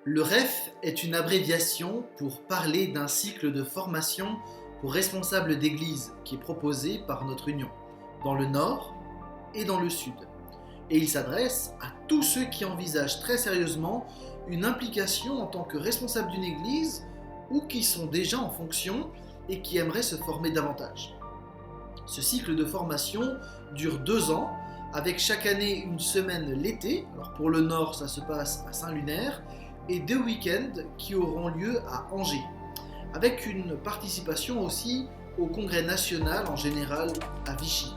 Le REF est une abréviation pour parler d'un cycle de formation pour responsables d'église qui est proposé par notre Union, dans le Nord et dans le Sud. Et il s'adresse à tous ceux qui envisagent très sérieusement une implication en tant que responsable d'une église ou qui sont déjà en fonction et qui aimeraient se former davantage. Ce cycle de formation dure 2 ans, avec chaque année une semaine l'été. Alors pour le Nord, ça se passe à Saint-Lunaire, et 2 week-ends qui auront lieu à Angers, avec une participation aussi au Congrès national en général à Vichy.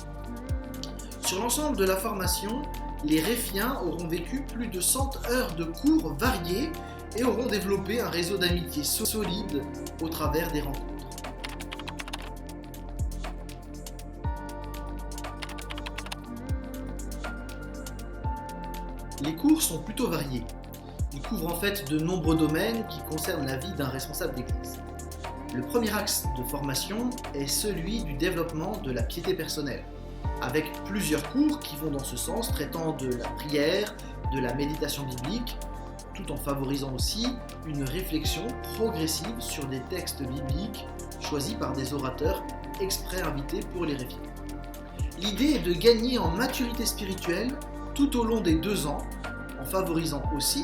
Sur l'ensemble de la formation, les Réfiens auront vécu plus de 100 heures de cours variés et auront développé un réseau d'amitié solide au travers des rencontres. Les cours sont plutôt variés. Ils couvrent en fait de nombreux domaines qui concernent la vie d'un responsable d'église. Le premier axe de formation est celui du développement de la piété personnelle, avec plusieurs cours qui vont dans ce sens, traitant de la prière, de la méditation biblique, tout en favorisant aussi une réflexion progressive sur des textes bibliques choisis par des orateurs exprès invités pour les réfier. L'idée est de gagner en maturité spirituelle tout au long des 2 ans, en favorisant aussi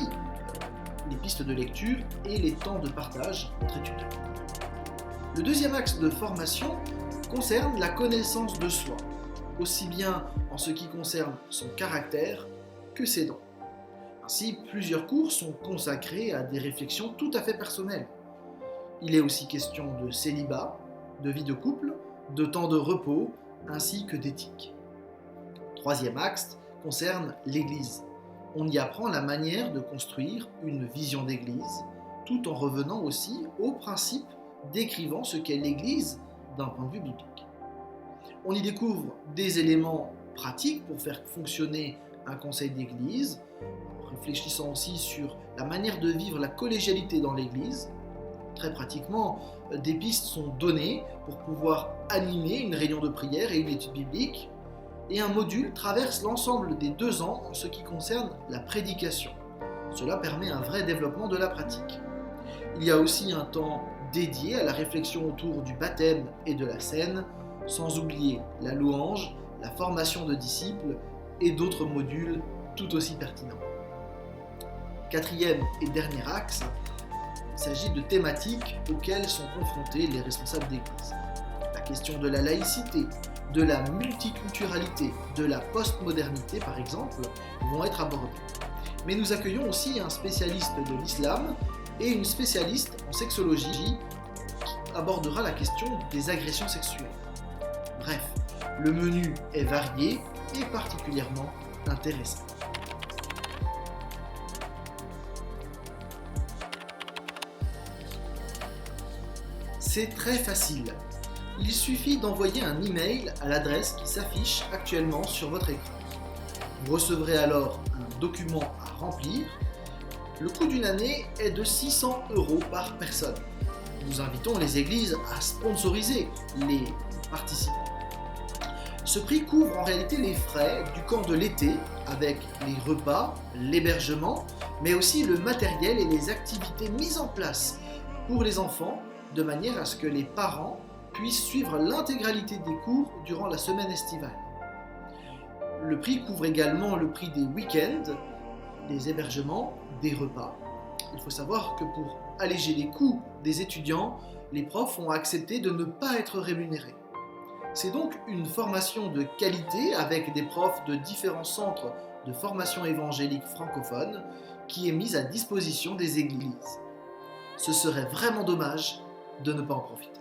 les pistes de lecture et les temps de partage entre étudiants. Le deuxième axe de formation concerne la connaissance de soi, aussi bien en ce qui concerne son caractère que ses dons. Ainsi, plusieurs cours sont consacrés à des réflexions tout à fait personnelles. Il est aussi question de célibat, de vie de couple, de temps de repos, ainsi que d'éthique. Troisième axe concerne l'Église. On y apprend la manière de construire une vision d'Église, tout en revenant aussi aux principes décrivant ce qu'est l'Église d'un point de vue biblique. On y découvre des éléments pratiques pour faire fonctionner un conseil d'Église, en réfléchissant aussi sur la manière de vivre la collégialité dans l'Église. Très pratiquement, des pistes sont données pour pouvoir animer une réunion de prière et une étude biblique, et un module traverse l'ensemble des 2 ans en ce qui concerne la prédication. Cela permet un vrai développement de la pratique. Il y a aussi un temps dédié à la réflexion autour du baptême et de la scène, sans oublier la louange, la formation de disciples et d'autres modules tout aussi pertinents. Quatrième et dernier axe, il s'agit de thématiques auxquelles sont confrontés les responsables d'église. La question de la laïcité, de la multiculturalité, de la postmodernité par exemple, vont être abordées. Mais nous accueillons aussi un spécialiste de l'islam et une spécialiste en sexologie qui abordera la question des agressions sexuelles. Bref, le menu est varié et particulièrement intéressant. C'est très facile. Il suffit d'envoyer un email à l'adresse qui s'affiche actuellement sur votre écran. Vous recevrez alors un document à remplir. Le coût d'une année est de 600 € par personne. Nous invitons les églises à sponsoriser les participants. Ce prix couvre en réalité les frais du camp de l'été avec les repas, l'hébergement, mais aussi le matériel et les activités mises en place pour les enfants de manière à ce que les parents puissent suivre l'intégralité des cours durant la semaine estivale. Le prix couvre également le prix des week-ends, des hébergements, des repas. Il faut savoir que pour alléger les coûts des étudiants, les profs ont accepté de ne pas être rémunérés. C'est donc une formation de qualité avec des profs de différents centres de formation évangélique francophone qui est mise à disposition des églises. Ce serait vraiment dommage de ne pas en profiter.